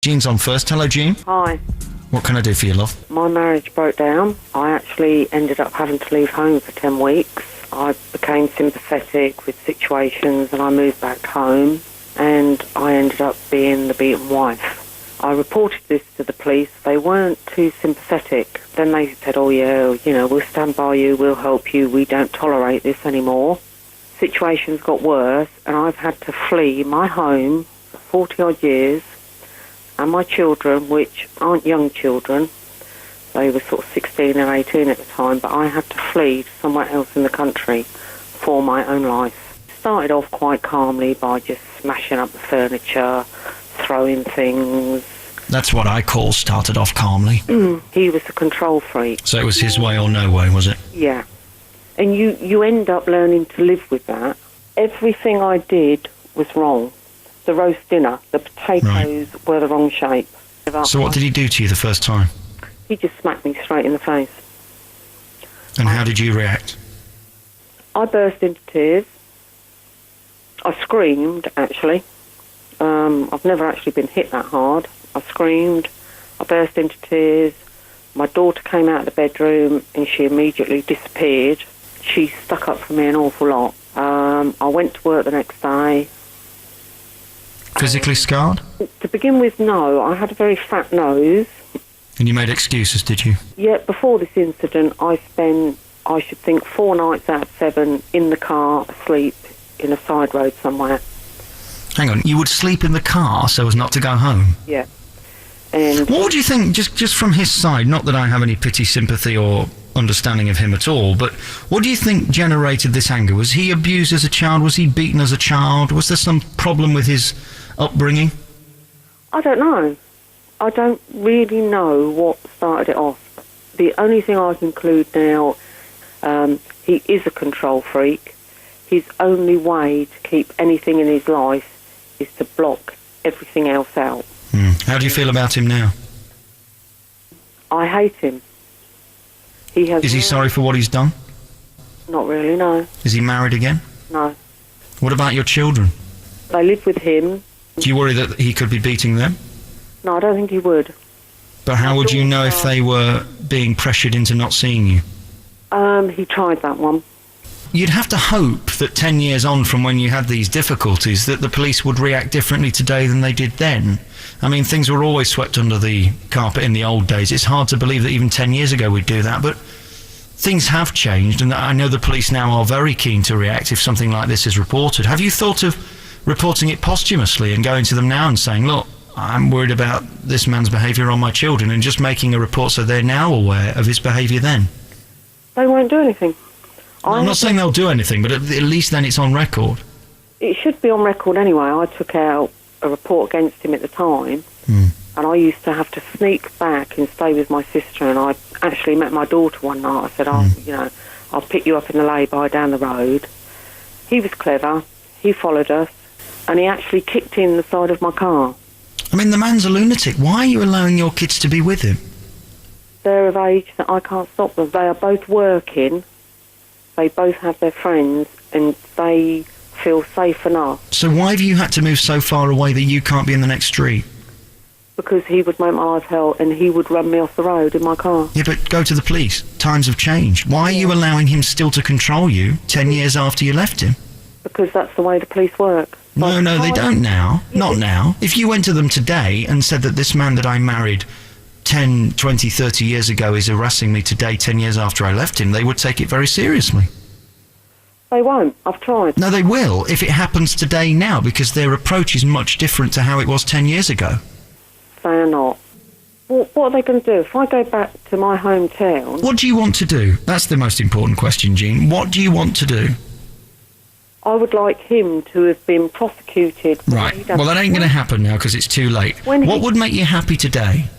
Jean's on first. Hello, Jean. Hi. What can I do for you, love? My marriage broke down. I actually ended up having to leave home for 10 weeks. I became sympathetic with situations and I moved back home and I ended up being the beaten wife. I reported this to the police. They weren't too sympathetic. Then they said, oh yeah, you know, we'll stand by you, we'll help you, we don't tolerate this anymore. Situations got worse and I've had to flee my home for 40 odd years and my children, which aren't young children, they were sort of 16 and 18 at the time, but I had to flee to somewhere else in the country for my own life. Started off quite calmly by just smashing up the furniture, throwing things. That's what I call started off calmly. He was a control freak. So it was his way or no way, was it? Yeah. And you end up learning to live with that. Everything I did was wrong. The roast dinner, the potatoes were the wrong shape. So what did he do to you the first time? He just smacked me straight in the face. And how did you react? I burst into tears. I screamed, actually. I've never actually been hit that hard. I screamed. I burst into tears. My daughter came out of the bedroom and she immediately disappeared. She stuck up for me an awful lot. I went to work the next day. Physically scarred? To begin with, no. I had a very fat nose. And you made excuses, did you? Yeah, before this incident, I spent, I should think, 4 nights out of 7 in the car, asleep in a side road somewhere. Hang on, you would sleep in the car so as not to go home? Yeah. And what would you think, just from his side, not that I have any pity, sympathy or understanding of him at all, but what do you think generated this anger? Was he abused as a child? Was he beaten as a child? Was there some problem with his upbringing? I don't know. I don't really know what started it off. The only thing I conclude now, he is a control freak. His only way to keep anything in his life is to block everything else out. How do you feel about him now? I hate him. Is he sorry for what he's done? Not really, no. Is he married again? No. What about your children? They live with him. Do you worry that he could be beating them? No, I don't think he would. But how would you know if they were being pressured into not seeing you? He tried that one. You'd have to hope that 10 years on from when you had these difficulties that the police would react differently today than they did then. I mean, things were always swept under the carpet in the old days. It's hard to believe that even 10 years ago we'd do that, but things have changed, and I know the police now are very keen to react if something like this is reported. Have you thought of reporting it posthumously and going to them now and saying, look, I'm worried about this man's behaviour on my children, and just making a report so they're now aware of his behaviour then? They won't do anything. I'm not saying they'll do anything, but at least then it's on record. It should be on record anyway. I took out a report against him at the time, and I used to have to sneak back and stay with my sister, and I actually met my daughter one night. I said, I'll pick you up in the lay-by down the road. He was clever. He followed us, and he actually kicked in the side of my car. I mean, the man's a lunatic. Why are you allowing your kids to be with him? They're of age that I can't stop them. They are both working. They both have their friends, and they feel safe enough. So why have you had to move so far away that you can't be in the next street? Because he would make my life hell, and he would run me off the road in my car. Yeah, but go to the police. Times have changed. Why are you allowing him still to control you 10 years after you left him? Because that's the way the police work. No, they don't now. Not now. If you went to them today and said that this man that I married 10, 20, 30 years ago is harassing me today, 10 years after I left him, they would take it very seriously. They won't. I've tried. No, they will, if it happens today now, because their approach is much different to how it was 10 years ago. They are not. What are they going to do? If I go back to my hometown... What do you want to do? That's the most important question, Jean. What do you want to do? I would like him to have been prosecuted. Right. Well, that ain't going to happen now because it's too late. What would make you happy today?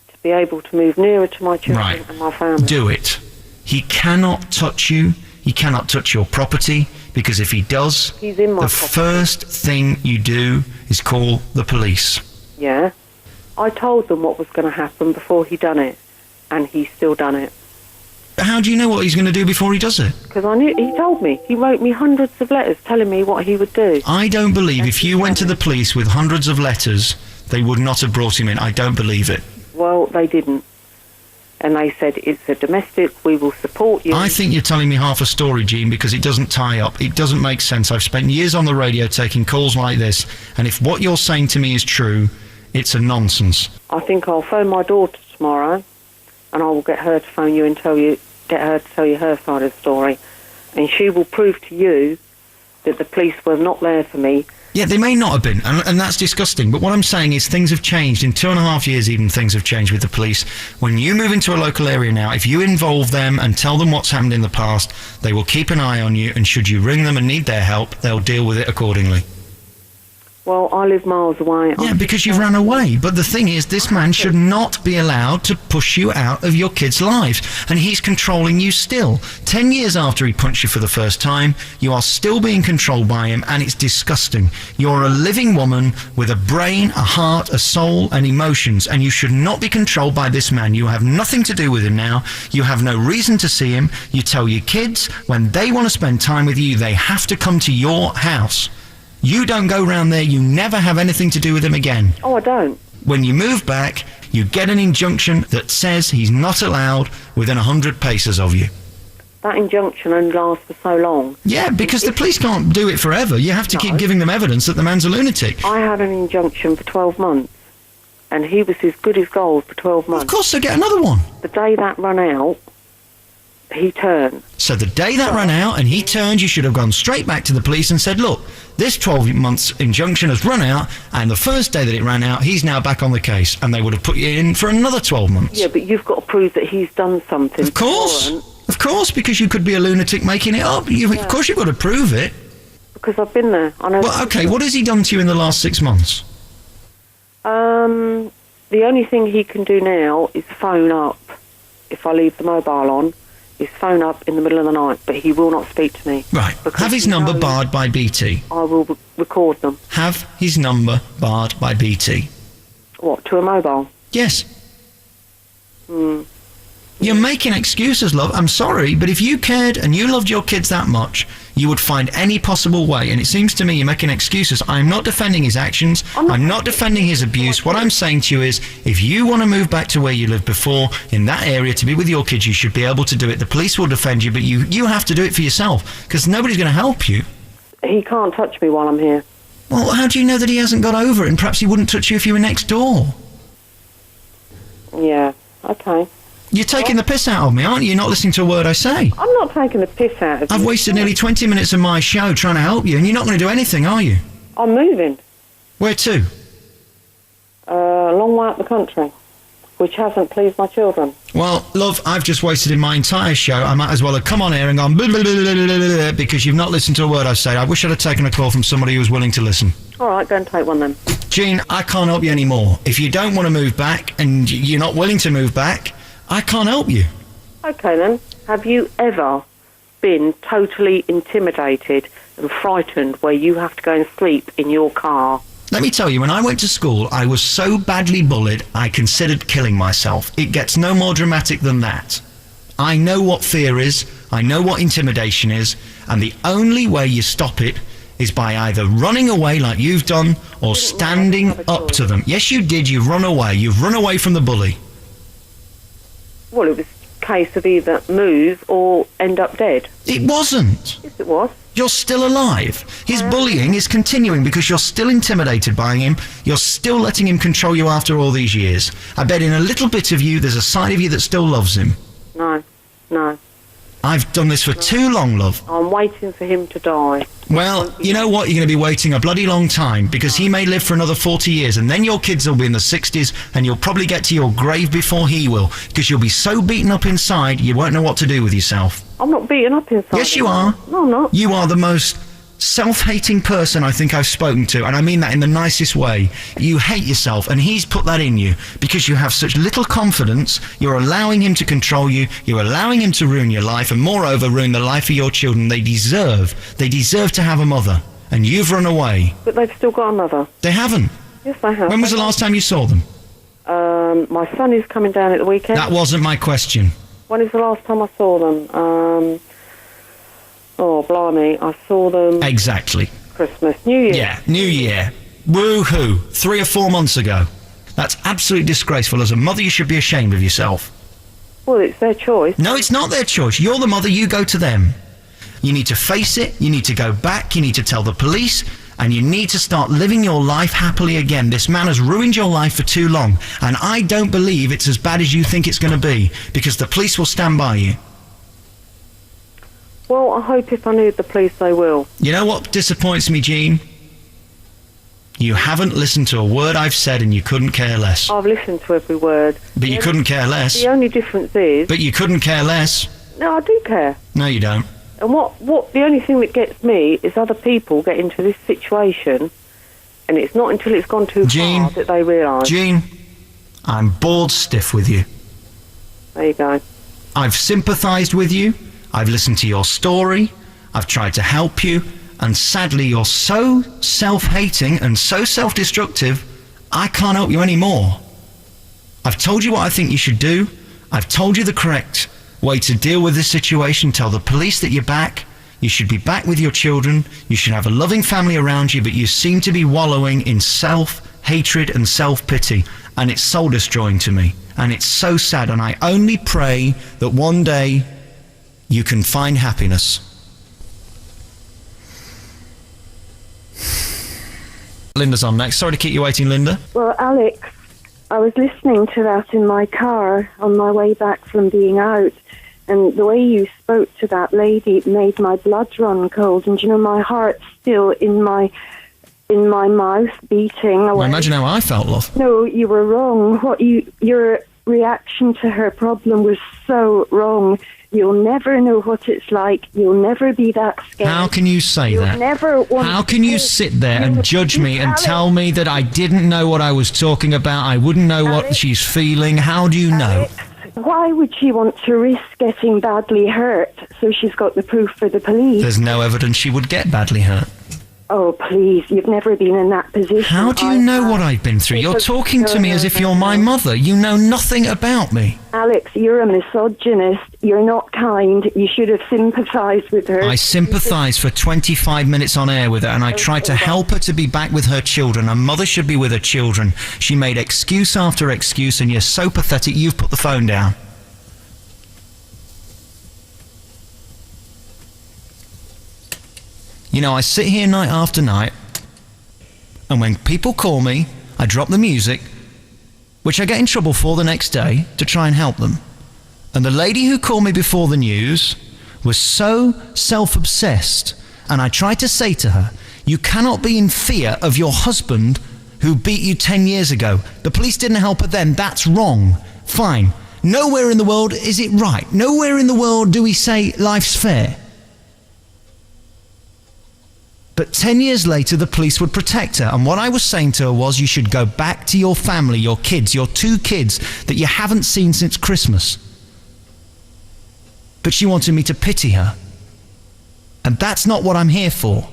To be able to move nearer to my children and my family. Do it. He cannot touch you. He cannot touch your property, because if he does, he's in my the property. first thing you do is call the police. Yeah. I told them what was going to happen before he done it, and he's still done it. How do you know what he's going to do before he does it? Because I knew, he told me. He wrote me hundreds of letters telling me what he would do. I don't believe if you went to the police with hundreds of letters they would not have brought him in. I don't believe it. Well, they didn't. And they said, it's a domestic, we will support you. I think you're telling me half a story, Jean, because it doesn't tie up. It doesn't make sense. I've spent years on the radio taking calls like this, and if what you're saying to me is true, it's a nonsense. I think I'll phone my daughter tomorrow, and I will get her to phone you and get her to tell you her side of the story. And she will prove to you that the police were not there for me. Yeah, they may not have been, and that's disgusting. But what I'm saying is things have changed. In 2.5 years even, things have changed with the police. When you move into a local area now, if you involve them and tell them what's happened in the past, they will keep an eye on you, and should you ring them and need their help, they'll deal with it accordingly. Well, I live miles away. Yeah, because you've run away. But the thing is, this man should not be allowed to push you out of your kids' lives. And he's controlling you still. 10 years after he punched you for the first time, you are still being controlled by him, and it's disgusting. You're a living woman with a brain, a heart, a soul, and emotions, and you should not be controlled by this man. You have nothing to do with him now. You have no reason to see him. You tell your kids when they want to spend time with you, they have to come to your house. You don't go round there, you never have anything to do with him again. Oh, I don't. When you move back, you get an injunction that says he's not allowed within 100 paces of you. That injunction only lasts for so long. Yeah, because the police can't do it forever. You have to keep giving them evidence that the man's a lunatic. I had an injunction for 12 months, and he was as good as gold for 12 months. Of course, they'll get another one. The day that ran out, he turned. So the day that ran out and he turned, you should have gone straight back to the police and said, look, this 12 months injunction has run out, and the first day that it ran out, he's now back on the case, and they would have put you in for another 12 months. Yeah, but you've got to prove that he's done something. Of course, because you could be a lunatic making it up. Of course you've got to prove it. Because I've been there. I know. Well, okay, what has he done to you in the last 6 months? The only thing he can do now is phone up. If I leave the mobile on, is phone up in the middle of the night, but he will not speak to me. Right. Have his number barred by BT. I will record them. Have his number barred by BT. What, to a mobile? Yes. You're making excuses, love. I'm sorry, but if you cared and you loved your kids that much, you would find any possible way. And it seems to me you're making excuses. I'm not defending his actions. I'm not defending his abuse. What I'm saying to you is, if you want to move back to where you lived before, in that area, to be with your kids, you should be able to do it. The police will defend you, but you have to do it for yourself, because nobody's going to help you. He can't touch me while I'm here. Well, how do you know that he hasn't got over it? And perhaps he wouldn't touch you if you were next door. Yeah, okay. You're taking the piss out of me, aren't you? You're not listening to a word I say. I'm not taking the piss out of you. I've wasted nearly 20 minutes of my show trying to help you, and you're not going to do anything, are you? I'm moving. Where to? A long way up the country, which hasn't pleased my children. Well, love, I've just wasted my entire show. I might as well have come on here and gone blah, blah, blah, blah, blah, blah, blah, because you've not listened to a word I've said. I wish I'd have taken a call from somebody who was willing to listen. All right, go and take one then. Jean, I can't help you anymore. If you don't want to move back and you're not willing to move back, I can't help you. Okay then. Have you ever been totally intimidated and frightened where you have to go and sleep in your car? Let me tell you, when I went to school, I was so badly bullied, I considered killing myself. It gets no more dramatic than that. I know what fear is, I know what intimidation is, and the only way you stop it is by either running away like you've done or standing up to them. Yes, you did. You've run away. You've run away from the bully. Well, it was a case of either move or end up dead. It wasn't. Yes, it was. You're still alive. His bullying is continuing because you're still intimidated by him. You're still letting him control you after all these years. I bet in a little bit of you, there's a side of you that still loves him. No. I've done this for too long, love. I'm waiting for him to die. Well, you know what? You're going to be waiting a bloody long time, because he may live for another 40 years, and then your kids will be in the 60s, and you'll probably get to your grave before he will, because you'll be so beaten up inside, you won't know what to do with yourself. I'm not beaten up inside. Yes, you are. No, I'm not. You are the most self-hating person I think I've spoken to, and I mean that in the nicest way. You hate yourself, and he's put that in you because you have such little confidence. You're allowing him to control you. You're allowing him to ruin your life, and moreover ruin the life of your children. They deserve to have a mother, and you've run away. But they've still got a mother. They haven't. Yes, they have. When was the last time you saw them? My son is coming down at the weekend. That wasn't my question. When is the last time I saw them? Oh, blimey, I saw them... Exactly. Christmas, New Year. Yeah, New Year. Woo-hoo. 3 or 4 months ago. That's absolutely disgraceful. As a mother, you should be ashamed of yourself. Well, it's their choice. No, it's not their choice. You're the mother, you go to them. You need to face it, you need to go back, you need to tell the police, and you need to start living your life happily again. This man has ruined your life for too long, and I don't believe it's as bad as you think it's going to be, because the police will stand by you. Well, I hope if I need the police, they will. You know what disappoints me, Jean? You haven't listened to a word I've said, and you couldn't care less. I've listened to every word. But you couldn't care less. The only difference is... But you couldn't care less. No, I do care. No, you don't. And what the only thing that gets me is other people get into this situation, and it's not until it's gone too far that they realise. Jean, I'm bored stiff with you. There you go. I've sympathised with you. I've listened to your story. I've tried to help you. And sadly, you're so self-hating and so self-destructive, I can't help you anymore. I've told you what I think you should do. I've told you the correct way to deal with this situation. Tell the police that you're back. You should be back with your children. You should have a loving family around you, but you seem to be wallowing in self-hatred and self-pity, and it's soul-destroying to me, and it's so sad, and I only pray that one day you can find happiness. Linda's on next. Sorry to keep you waiting, Linda. Well, Alex, I was listening to that in my car on my way back from being out, and the way you spoke to that lady made my blood run cold, and my heart's still in my mouth beating away. Well, imagine how I felt, love. No, you were wrong. Your reaction to her problem was so wrong. You'll never know what it's like. You'll never be that scared. How can you say that? How can you sit there and judge me and tell me that I didn't know what I was talking about? I wouldn't know what she's feeling. How do you know? Why would she want to risk getting badly hurt so she's got the proof for the police? There's no evidence she would get badly hurt. Oh, please, you've never been in that position. How do you know what I've been through? You're talking to me as if you're my mother. You know nothing about me. Alex, you're a misogynist. You're not kind. You should have sympathised with her. I sympathised for 25 minutes on air with her, and I tried to help her to be back with her children. A mother should be with her children. She made excuse after excuse, and you're so pathetic you've put the phone down. You know, I sit here night after night, and when people call me, I drop the music, which I get in trouble for the next day, to try and help them. And the lady who called me before the news was so self-obsessed, and I tried to say to her, you cannot be in fear of your husband who beat you 10 years ago. The police didn't help her then. That's wrong. Fine. Nowhere in the world is it right. Nowhere in the world do we say life's fair. But 10 years later, the police would protect her. And what I was saying to her was, you should go back to your family, your kids, your 2 kids that you haven't seen since Christmas. But she wanted me to pity her. And that's not what I'm here for.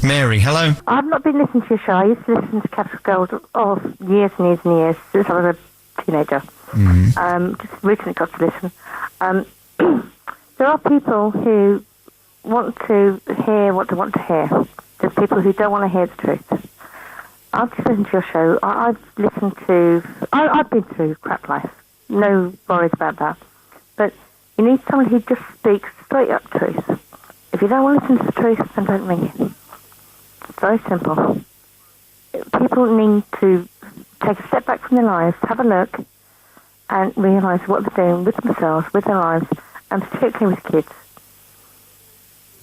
Mary, hello. I've not been listening to your show. I used to listen to Catholic Gold years and years and years, since I was a teenager. Just recently got to listen. There are people who want to hear what they want to hear. There's people who don't want to hear the truth. I've just listened to your show. I've been through crap life. No worries about that. But you need someone who just speaks straight up truth. If you don't want to listen to the truth, then don't ring it. It's very simple. People need to take a step back from their lives, have a look, and realise what they're doing with themselves, with their lives, and particularly with kids.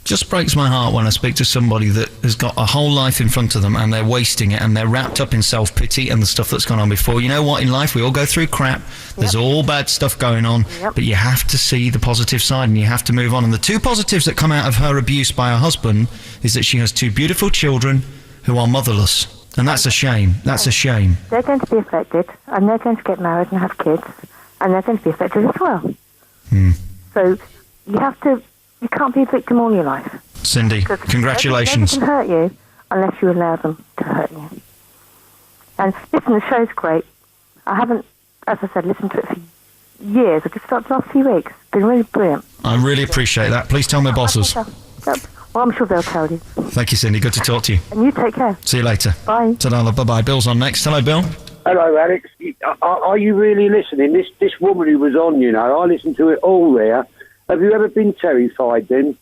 Just breaks my heart when I speak to somebody that has got a whole life in front of them and they're wasting it and they're wrapped up in self-pity and the stuff that's gone on before. You know what? In life, we all go through crap. There's all bad stuff going on, but you have to see the positive side and you have to move on. And the 2 positives that come out of her abuse by her husband is that she has 2 beautiful children who are motherless. And that's a shame. That's a shame. They're going to be affected, and they're going to get married and have kids, and they're going to be affected as well. So you can't be a victim all your life. Cindy, congratulations. They can hurt you unless you allow them to hurt you. And listen, the show's great. I haven't, as I said, listened to it for years. I just stopped the last few weeks. It's been really brilliant. I really appreciate that. Please tell my bosses. Well, I'm sure they'll tell you. Thank you, Cindy. Good to talk to you. And you take care. See you later. Bye. Ta-da, bye-bye. Bill's on next. Hello, Bill. Hello, Alex. Are you really listening? This woman who was on, I listened to it all there. Have you ever been terrified then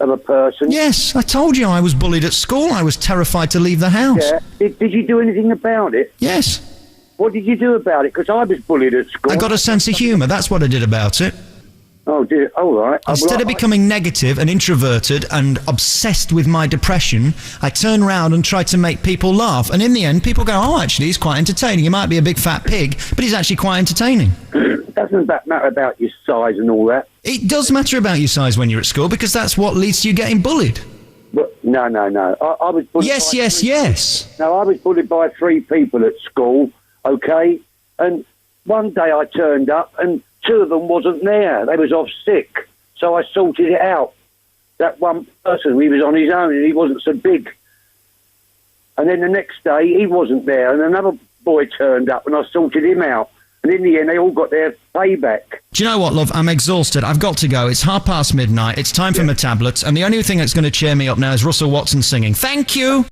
of a person? Yes, I told you I was bullied at school. I was terrified to leave the house. Yeah. Did you do anything about it? Yes. What did you do about it? Because I was bullied at school. I got a sense of humour. That's what I did about it. Oh, dear. All right. Instead of becoming negative and introverted and obsessed with my depression, I turn round and try to make people laugh. And in the end, people go, oh, actually, he's quite entertaining. He might be a big fat pig, but he's actually quite entertaining. Doesn't that matter about your size and all that? It does matter about your size when you're at school, because that's what leads to you getting bullied. But, no. I was bullied Yes. No, I was bullied by 3 people at school, okay? And one day I turned up and 2 of them wasn't there. They was off sick. So I sorted it out. That one person, he was on his own and he wasn't so big. And then the next day, he wasn't there. And another boy turned up and I sorted him out. And in the end, they all got their payback. Do you know what, love? I'm exhausted. I've got to go. It's midnight. It's time for my tablets. And the only thing that's going to cheer me up now is Russell Watson singing. Thank you.